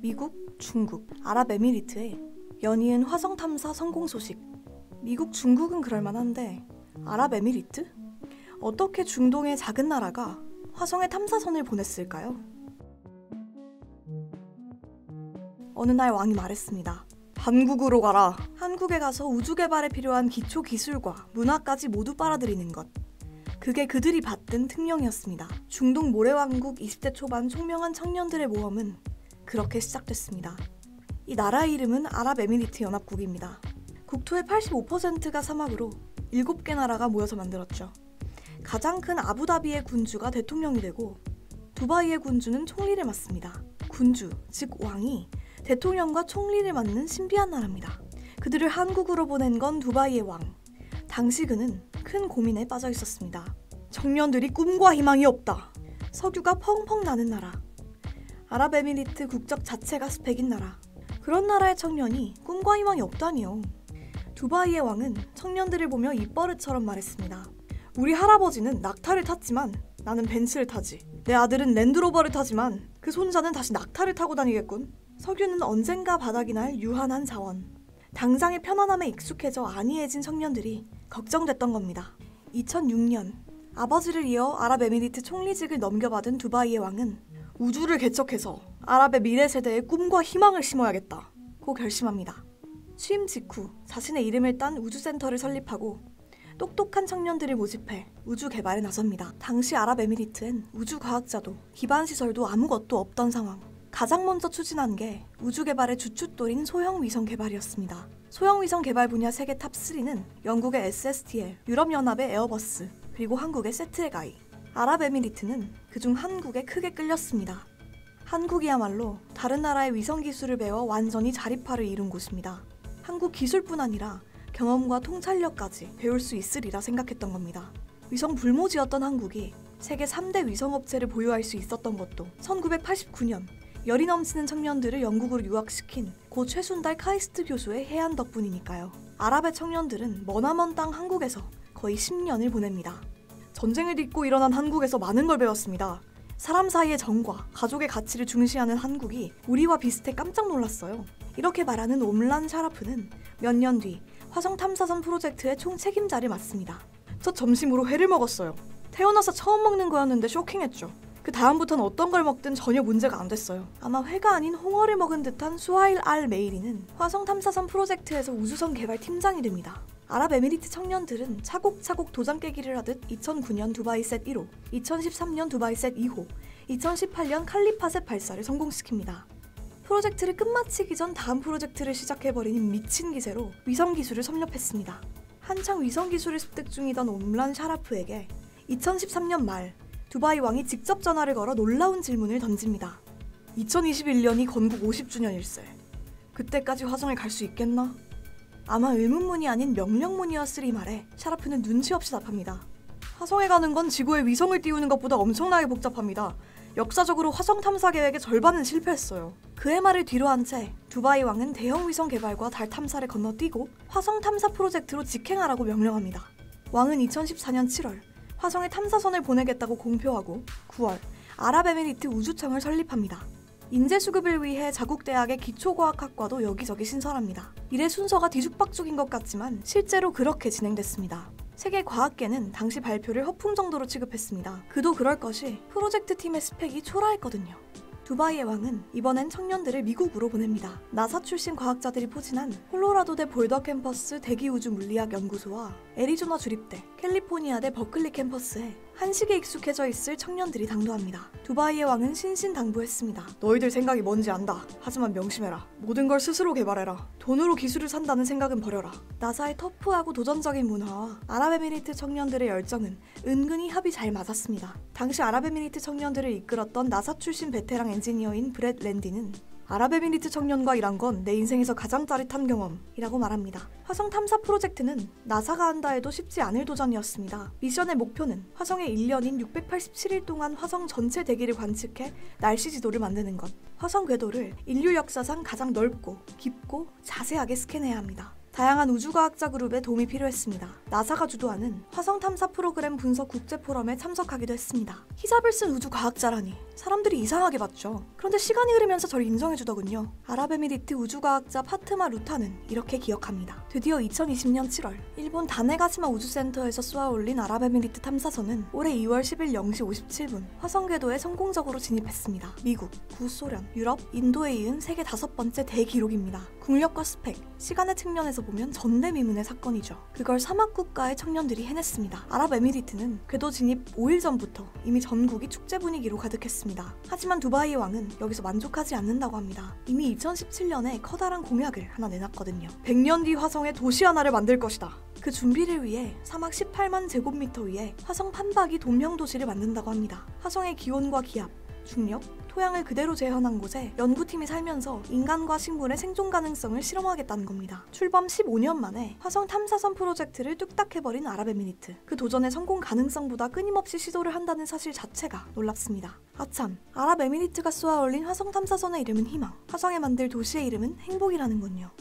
미국, 중국, 아랍에미리트의 연이은 화성 탐사 성공 소식. 미국, 중국은 그럴만한데 아랍에미리트? 어떻게 중동의 작은 나라가 화성에 탐사선을 보냈을까요? 어느 날 왕이 말했습니다. 한국으로 가라. 한국에 가서 우주 개발에 필요한 기초 기술과 문화까지 모두 빨아들이는 것. 그게 그들이 받든 특명이었습니다. 중동 모래왕국 20대 초반 총명한 청년들의 모험은 그렇게 시작됐습니다. 이 나라의 이름은 아랍에미리트 연합국입니다. 국토의 85%가 사막으로 7개 나라가 모여서 만들었죠. 가장 큰 아부다비의 군주가 대통령이 되고 두바이의 군주는 총리를 맡습니다. 군주, 즉 왕이 대통령과 총리를 맡는 신비한 나라입니다. 그들을 한국으로 보낸 건 두바이의 왕. 당시 그는 큰 고민에 빠져 있었습니다. 청년들이 꿈과 희망이 없다. 석유가 펑펑 나는 나라. 아랍에미리트 국적 자체가 스펙인 나라. 그런 나라의 청년이 꿈과 희망이 없다니요. 두바이의 왕은 청년들을 보며 입버릇처럼 말했습니다. 우리 할아버지는 낙타를 탔지만 나는 벤츠를 타지. 내 아들은 랜드로버를 타지만 그 손자는 다시 낙타를 타고 다니겠군. 석유는 언젠가 바닥이 날 유한한 자원. 당장의 편안함에 익숙해져 안이해진 청년들이 걱정됐던 겁니다. 2006년 아버지를 이어 아랍에미리트 총리직을 넘겨받은 두바이의 왕은 우주를 개척해서 아랍의 미래 세대의 꿈과 희망을 심어야겠다고 결심합니다. 취임 직후 자신의 이름을 딴 우주센터를 설립하고 똑똑한 청년들을 모집해 우주 개발에 나섭니다. 당시 아랍에미리트엔 우주과학자도 기반시설도 아무것도 없던 상황. 가장 먼저 추진한 게 우주 개발의 주춧돌인 소형 위성 개발이었습니다. 소형 위성 개발 분야 세계 탑3는 영국의 SSTL, 유럽연합의 에어버스, 그리고 한국의 세트에가이. 아랍에미리트는 그중 한국에 크게 끌렸습니다. 한국이야말로 다른 나라의 위성 기술을 배워 완전히 자립화를 이룬 곳입니다. 한국 기술뿐 아니라 경험과 통찰력까지 배울 수 있으리라 생각했던 겁니다. 위성 불모지였던 한국이 세계 3대 위성업체를 보유할 수 있었던 것도 1989년 열이 넘치는 청년들을 영국으로 유학시킨 고 최순달 카이스트 교수의 해안 덕분이니까요. 아랍의 청년들은 머나먼 땅 한국에서 거의 10년을 보냅니다. 전쟁을 딛고 일어난 한국에서 많은 걸 배웠습니다. 사람 사이의 정과 가족의 가치를 중시하는 한국이 우리와 비슷해 깜짝 놀랐어요. 이렇게 말하는 옴란 샤라프는 몇 년 뒤 화성 탐사선 프로젝트의 총책임자를 맡습니다. 첫 점심으로 회를 먹었어요. 태어나서 처음 먹는 거였는데 쇼킹했죠. 그 다음부터는 어떤 걸 먹든 전혀 문제가 안 됐어요. 아마 회가 아닌 홍어를 먹은 듯한 수하일 알 메이리는 화성 탐사선 프로젝트에서 우주선 개발 팀장이 됩니다. 아랍에미리트 청년들은 차곡차곡 도장 깨기를 하듯 2009년 두바이 셋 1호, 2013년 두바이 셋 2호, 2018년 칼리파셋 발사를 성공시킵니다. 프로젝트를 끝마치기 전 다음 프로젝트를 시작해버리는 미친 기세로 위성 기술을 섭렵했습니다. 한창 위성 기술을 습득 중이던 옴란 샤라프에게 2013년 말 두바이 왕이 직접 전화를 걸어 놀라운 질문을 던집니다. 2021년이 건국 50주년일세. 그때까지 화성에 갈 수 있겠나? 아마 의문문이 아닌 명령문이었으리 말에 샤라프는 눈치 없이 답합니다. 화성에 가는 건 지구에 위성을 띄우는 것보다 엄청나게 복잡합니다. 역사적으로 화성 탐사 계획의 절반은 실패했어요. 그의 말을 뒤로한 채 두바이 왕은 대형 위성 개발과 달 탐사를 건너뛰고 화성 탐사 프로젝트로 직행하라고 명령합니다. 왕은 2014년 7월 화성에 탐사선을 보내겠다고 공표하고 9월 아랍에미리트 우주청을 설립합니다. 인재 수급을 위해 자국 대학의 기초과학학과도 여기저기 신설합니다. 일의 순서가 뒤죽박죽인 것 같지만 실제로 그렇게 진행됐습니다. 세계 과학계는 당시 발표를 허풍 정도로 취급했습니다. 그도 그럴 것이 프로젝트 팀의 스펙이 초라했거든요. 두바이의 왕은 이번엔 청년들을 미국으로 보냅니다. 나사 출신 과학자들이 포진한 콜로라도대 볼더 캠퍼스 대기우주물리학연구소와 애리조나 주립대, 캘리포니아대 버클리 캠퍼스에 한식에 익숙해져 있을 청년들이 당도합니다. 두바이의 왕은 신신당부했습니다. 너희들 생각이 뭔지 안다. 하지만 명심해라. 모든 걸 스스로 개발해라. 돈으로 기술을 산다는 생각은 버려라. 나사의 터프하고 도전적인 문화와 아랍에미리트 청년들의 열정은 은근히 합이 잘 맞았습니다. 당시 아랍에미리트 청년들을 이끌었던 나사 출신 베테랑 엔지니어인 브렛 랜디는 아랍에미리트 청년과 일한 건 내 인생에서 가장 짜릿한 경험이라고 말합니다. 화성 탐사 프로젝트는 나사가 한다 해도 쉽지 않을 도전이었습니다. 미션의 목표는 화성에 1년인 687일 동안 화성 전체 대기를 관측해 날씨 지도를 만드는 것. 화성 궤도를 인류 역사상 가장 넓고 깊고 자세하게 스캔해야 합니다. 다양한 우주과학자 그룹의 도움이 필요했습니다. 나사가 주도하는 화성 탐사 프로그램 분석 국제 포럼에 참석하기도 했습니다. 히잡을 쓴 우주과학자라니 사람들이 이상하게 봤죠. 그런데 시간이 흐르면서 저를 인정해주더군요. 아랍에미리트 우주과학자 파트마 루타는 이렇게 기억합니다. 드디어 2020년 7월 일본 다네가시마 우주센터에서 쏘아올린 아랍에미리트 탐사선은 올해 2월 10일 0시 57분 화성 궤도에 성공적으로 진입했습니다. 미국, 구소련, 유럽, 인도에 이은 세계 5번째 대기록입니다. 국력과 스펙, 시간의 측면에서 보면 전대미문의 사건이죠. 그걸 사막국가의 청년들이 해냈습니다. 아랍에미리트는 궤도 진입 5일 전부터 이미 전국이 축제 분위기로 가득했습니다. 하지만 두바이의 왕은 여기서 만족하지 않는다고 합니다. 이미 2017년에 커다란 공약을 하나 내놨거든요. 100년 뒤 화성에 도시 하나를 만들 것이다. 그 준비를 위해 사막 18만 제곱미터 위에 화성 판박이 돈명 도시를 만든다고 합니다. 화성의 기온과 기압, 중력, 토양을 그대로 재현한 곳에 연구팀이 살면서 인간과 식물의 생존 가능성을 실험하겠다는 겁니다. 출범 15년 만에 화성 탐사선 프로젝트를 뚝딱 해버린 아랍에미리트. 그 도전의 성공 가능성보다 끊임없이 시도를 한다는 사실 자체가 놀랍습니다. 아참, 아랍에미리트가 쏘아올린 화성 탐사선의 이름은 희망, 화성에 만들 도시의 이름은 행복이라는군요.